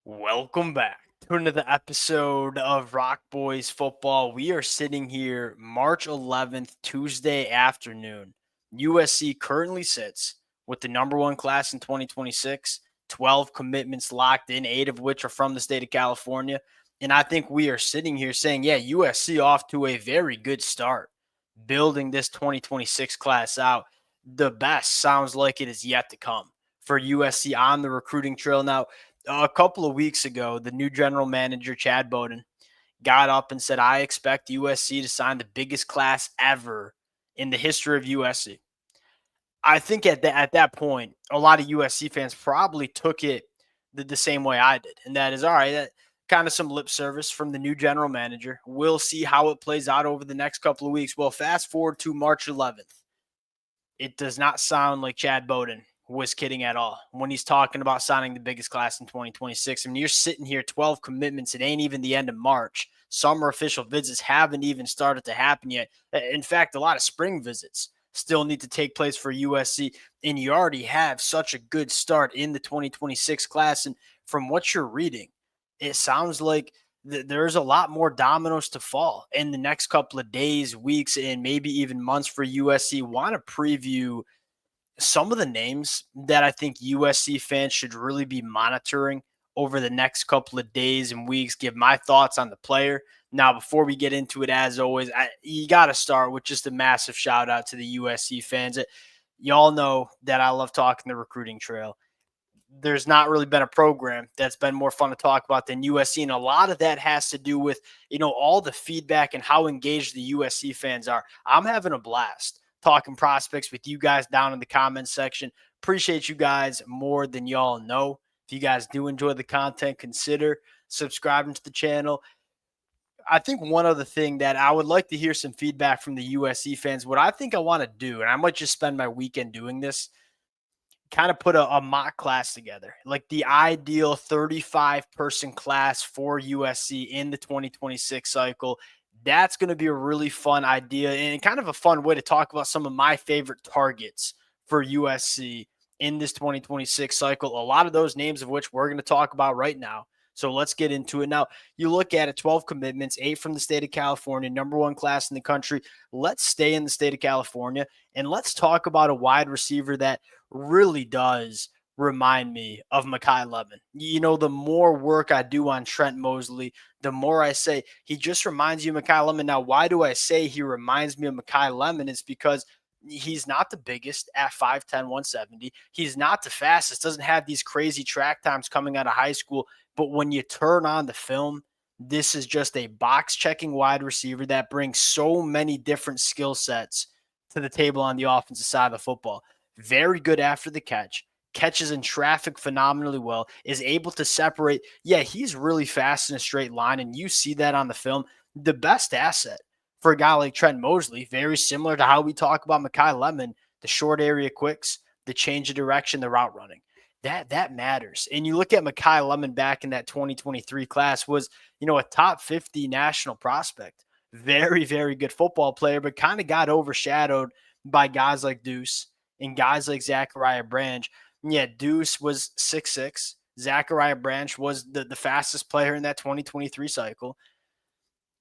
Welcome back to another episode of Rock Boys Football. We are sitting here March 11th, Tuesday afternoon. USC currently sits with the number one class in 2026, 12 commitments locked in, 8 of which are from the state of California. And I think we are sitting here saying, yeah, USC off to a very good start, building this 2026 class out. The best sounds like it is yet to come for USC on the recruiting trail. Now, a couple of weeks ago, the new general manager, Chad Bowden, got up and said, I expect USC to sign the biggest class ever in the history of USC. I think at that point, a lot of USC fans probably took it the same way I did. And that is, all right, that kind of some lip service from the new general manager. We'll see how it plays out over the next couple of weeks. Well, fast forward to March 11th. It does not sound like Chad Bowden was kidding at all when he's talking about signing the biggest class in 2026. I mean, you're sitting here 12 commitments. It ain't even the end of March. Summer official visits haven't even started to happen yet. In fact, a lot of spring visits still need to take place for USC. And you already have such a good start in the 2026 class. And from what you're reading, it sounds like there's a lot more dominoes to fall in the next couple of days, weeks, and maybe even months for USC. Want to preview some of the names that I think USC fans should really be monitoring over the next couple of days and weeks, give my thoughts on the player. Now, before we get into it, as always, you got to start with just a massive shout out to the USC fans. Y'all know that I love talking the recruiting trail. There's not really been a program that's been more fun to talk about than USC. And a lot of that has to do with, all the feedback and how engaged the USC fans are. I'm having a blast talking prospects with you guys down in the comments section. Appreciate you guys more than y'all know. If you guys do enjoy the content, consider subscribing to the channel. I think one other thing that I would like to hear some feedback from the USC fans, what I think I want to do, and I might just spend my weekend doing this, kind of put a mock class together, like the ideal 35-person class for USC in the 2026 cycle. That's going to be a really fun idea and kind of a fun way to talk about some of my favorite targets for USC in this 2026 cycle. A lot of those names of which we're going to talk about right now. So let's get into it. Now, you look at it, 12 commitments, 8 from the state of California, number one class in the country. Let's stay in the state of California and let's talk about a wide receiver that really does remind me of Makai Lemon. The more work I do on Trent Mosley, the more I say he just reminds you of Makai Lemon. Now, why do I say he reminds me of Makai Lemon? It's because he's not the biggest at 5'10, 170. He's not the fastest, doesn't have these crazy track times coming out of high school. But when you turn on the film, this is just a box checking wide receiver that brings so many different skill sets to the table on the offensive side of the football. Very good after the catch, catches in traffic phenomenally well, is able to separate. Yeah, he's really fast in a straight line, and you see that on the film. The best asset for a guy like Trent Mosley, very similar to how we talk about Makai Lemon, the short area quicks, the change of direction, the route running. That matters. And you look at Makai Lemon back in that 2023 class was, a top 50 national prospect. Very, very good football player, but kind of got overshadowed by guys like Deuce and guys like Zachariah Branch. And yeah, Deuce was 6'6". Zachariah Branch was the fastest player in that 2023 cycle.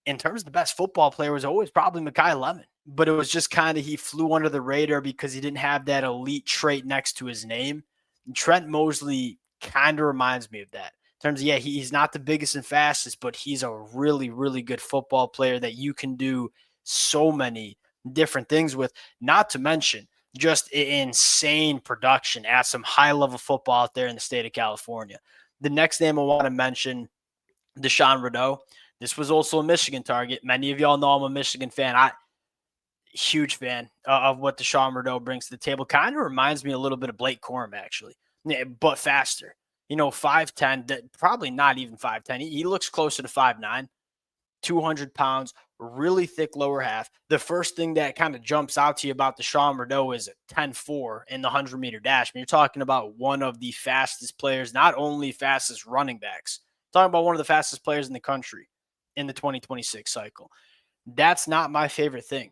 In terms of the best football player was always probably Makai Lemon, but it was just kind of he flew under the radar because he didn't have that elite trait next to his name. And Trent Mosley kind of reminds me of that. In terms of, yeah, he's not the biggest and fastest, but he's a really, really good football player that you can do so many different things with, not to mention just insane production at some high level football out there in the state of California. The next name I want to mention, Deshaun Rideau. This was also a Michigan target. Many of y'all know I'm a Michigan fan. Huge fan of what Deshaun Rideau brings to the table. Kind of reminds me a little bit of Blake Corum, actually, but faster. 5'10", probably not even 5'10". He looks closer to 5'9", 200 pounds, really thick lower half. The first thing that kind of jumps out to you about Deshaun Rideau is a 10-4 in the 100-meter dash. I mean, you're talking about one of the fastest players, not only fastest running backs, talking about one of the fastest players in the country in the 2026 cycle. That's not my favorite thing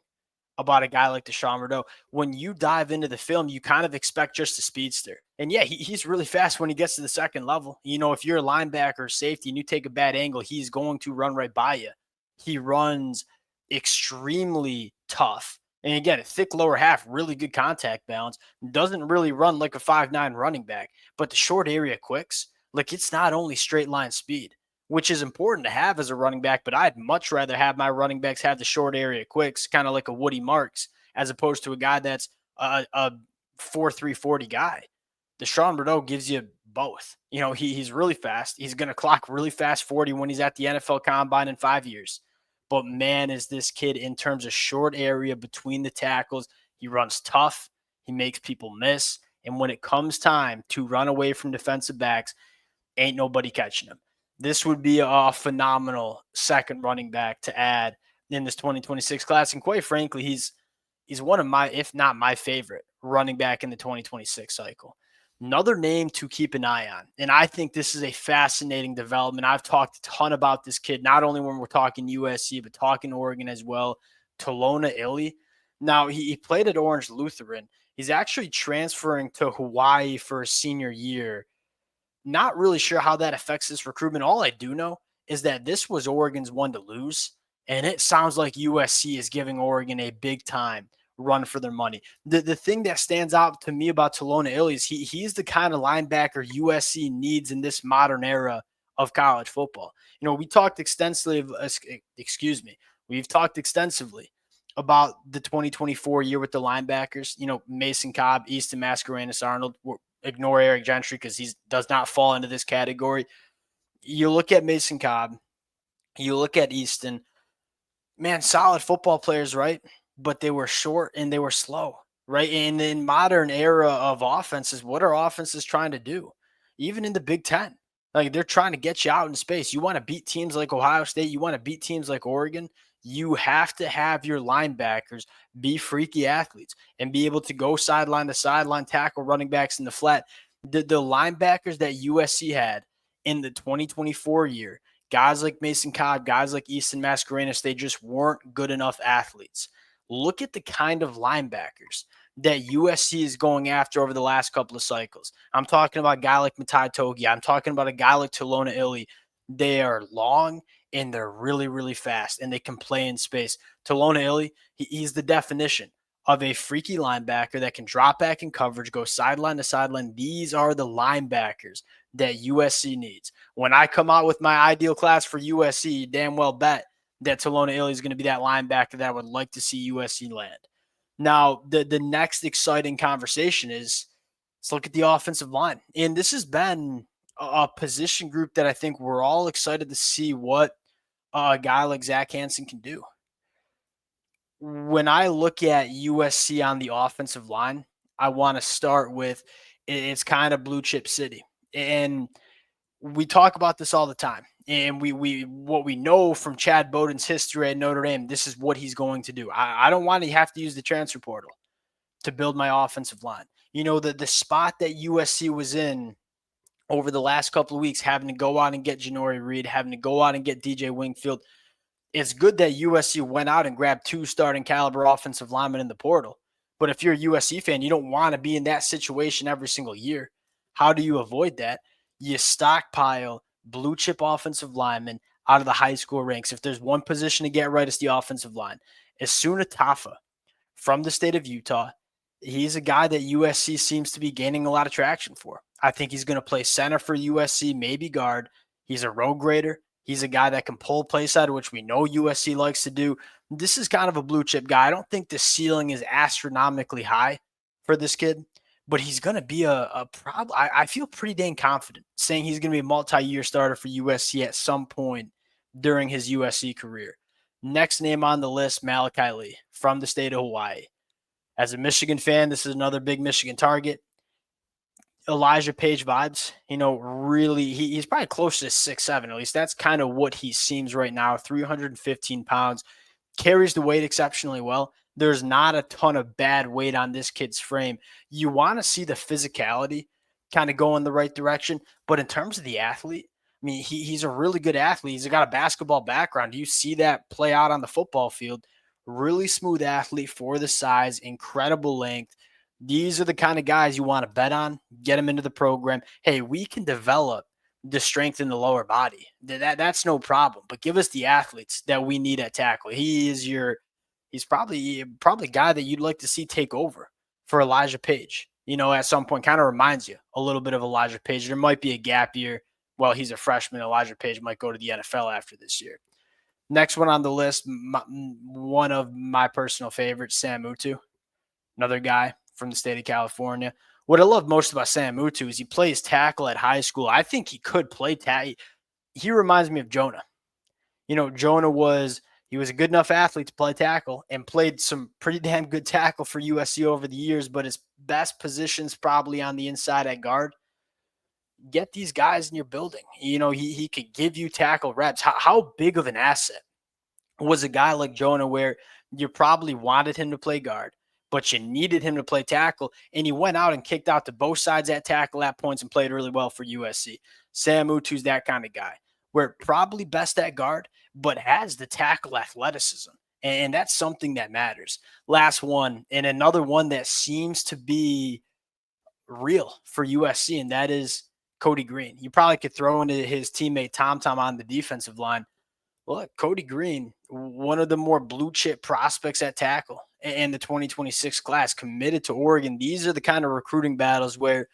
about a guy like Deshaun Rideau. When you dive into the film, you kind of expect just a speedster. And yeah, he's really fast when he gets to the second level. If you're a linebacker or safety and you take a bad angle, he's going to run right by you. He runs extremely tough. And again, a thick lower half, really good contact balance. Doesn't really run like a 5'9" running back, but the short area quicks, like it's not only straight line speed, which is important to have as a running back, but I'd much rather have my running backs have the short area quicks, kind of like a Woody Marks, as opposed to a guy that's a 4.3 40 guy. Deshaun Rideau gives you both. He's really fast. He's going to clock really fast 40 when he's at the NFL Combine in 5 years. But man, is this kid in terms of short area between the tackles, he runs tough. He makes people miss. And when it comes time to run away from defensive backs, ain't nobody catching him. This would be a phenomenal second running back to add in this 2026 class. And quite frankly, he's one of my, if not my favorite running back in the 2026 cycle. Another name to keep an eye on. And I think this is a fascinating development. I've talked a ton about this kid, not only when we're talking USC, but talking Oregon as well. Talona Illy. Now, he played at Orange Lutheran. He's actually transferring to Hawaii for a senior year. Not really sure how that affects this recruitment. All I do know is that this was Oregon's one to lose, and it sounds like USC is giving Oregon a big time run for their money. The thing that stands out to me about Talona Illy is he's the kind of linebacker USC needs in this modern era of college football. We talked extensively, we've talked extensively about the 2024 year with the linebackers, Mason Cobb, Easton Mascarenas, Arnold. Ignore Eric Gentry because he does not fall into this category. You look at Mason Cobb, you look at Easton, man, solid football players, right? But they were short and they were slow, right? In the modern era of offenses, what are offenses trying to do? Even in the Big Ten, like they're trying to get you out in space. You want to beat teams like Ohio State, you want to beat teams like Oregon. You have to have your linebackers be freaky athletes and be able to go sideline to sideline, tackle running backs in the flat. The linebackers that USC had in the 2024 year, guys like Mason Cobb, guys like Easton Mascarenas, they just weren't good enough athletes. Look at the kind of linebackers that USC is going after over the last couple of cycles. I'm talking about a guy like Matai Togi. I'm talking about a guy like Talona Illy. They are long and they're really, really fast, and they can play in space. Talona Illy, he's the definition of a freaky linebacker that can drop back in coverage, go sideline to sideline. These are the linebackers that USC needs. When I come out with my ideal class for USC, you damn well bet that Talona Illy is going to be that linebacker that I would like to see USC land. Now, the next exciting conversation is let's look at the offensive line. And this has been a position group that I think we're all excited to see what a guy like Zach Hanson can do. When I look at USC on the offensive line, I want to start with it's kind of blue chip city. And we talk about this all the time. And we what we know from Chad Bowden's history at Notre Dame, this is what he's going to do. I don't want to have to use the transfer portal to build my offensive line. The spot that USC was in over the last couple of weeks, having to go out and get Janory Reed, having to go out and get DJ Wingfield. It's good that USC went out and grabbed 2 starting caliber offensive linemen in the portal. But if you're a USC fan, you don't want to be in that situation every single year. How do you avoid that? You stockpile blue chip offensive linemen out of the high school ranks. If there's one position to get right, it's the offensive line. Asuna Tafa from the state of Utah, he's a guy that USC seems to be gaining a lot of traction for. I think he's going to play center for USC, maybe guard. He's a road grader. He's a guy that can pull play side, which we know USC likes to do. This is kind of a blue chip guy. I don't think the ceiling is astronomically high for this kid, but he's going to be a problem. I feel pretty dang confident saying he's going to be a multi-year starter for USC at some point during his USC career. Next name on the list, Malachi Lee from the state of Hawaii. As a Michigan fan, this is another big Michigan target. Elijah Page vibes, really, he's probably close to 6'7", at least. That's kind of what he seems right now, 315 pounds, carries the weight exceptionally well. There's not a ton of bad weight on this kid's frame. You want to see the physicality kind of go in the right direction, but in terms of the athlete, I mean, he's a really good athlete. He's got a basketball background. You see that play out on the football field. really smooth athlete for the size, incredible length. These are the kind of guys you want to bet on, get them into the program. Hey, we can develop the strength in the lower body. That's no problem. But give us the athletes that we need at tackle. He's probably a guy that you'd like to see take over for Elijah Page. At some point, kind of reminds you a little bit of Elijah Page. There might be a gap year. Well, he's a freshman. Elijah Page might go to the NFL after this year. Next one on the list, one of my personal favorites, Sam Utu, another guy from the state of California. What I love most about Sam Utu is he plays tackle at high school. I think he could play tackle. He reminds me of Jonah. Jonah was a good enough athlete to play tackle and played some pretty damn good tackle for USC over the years, but his best position's probably on the inside at guard. Get these guys in your building. He could give you tackle reps. How big of an asset was a guy like Jonah where you probably wanted him to play guard, but you needed him to play tackle, and he went out and kicked out to both sides at tackle at points and played really well for USC. Sam Utu's that kind of guy, where probably best at guard, but has the tackle athleticism, and that's something that matters. Last one, and another one that seems to be real for USC, and that is Cody Green. You probably could throw into his teammate Tom on the defensive line. Look, Cody Green, one of the more blue chip prospects at tackle in the 2026 class, committed to Oregon. These are the kind of recruiting battles where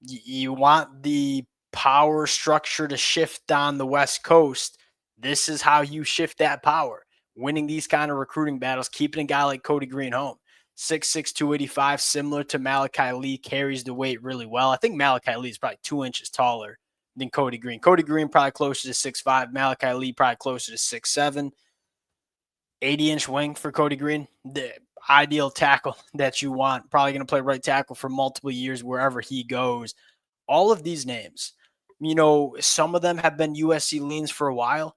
you want the power structure to shift on the West Coast. This is how you shift that power. Winning these kind of recruiting battles, keeping a guy like Cody Green home. 6'6", 285, similar to Malachi Lee, carries the weight really well. I think Malachi Lee is probably 2 inches taller than Cody Green. Cody Green probably closer to 6'5". Malachi Lee probably closer to 6'7". 80-inch wing for Cody Green. The ideal tackle that you want. Probably going to play right tackle for multiple years wherever he goes. All of these names, some of them have been USC leans for a while.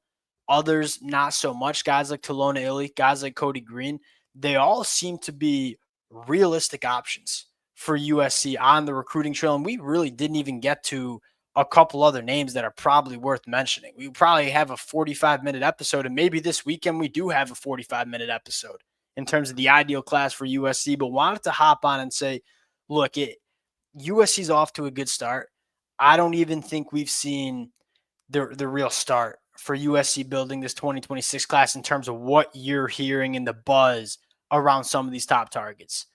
Others, not so much. Guys like Talona Illy, guys like Cody Green, they all seem to be realistic options for USC on the recruiting trail. And we really didn't even get to a couple other names that are probably worth mentioning. We probably have a 45-minute episode, and maybe this weekend we do have a 45-minute episode in terms of the ideal class for USC, but wanted to hop on and say, look, USC's off to a good start. I don't even think we've seen the real start for USC building this 2026 class in terms of what you're hearing in the buzz around some of these top targets.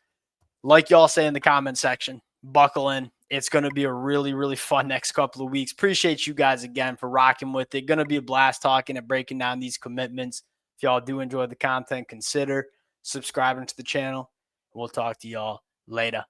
Like y'all say in the comment section, buckle in. It's going to be a really, really fun next couple of weeks. Appreciate you guys again for rocking with it. Going to be a blast talking and breaking down these commitments. If y'all do enjoy the content, consider subscribing to the channel. We'll talk to y'all later.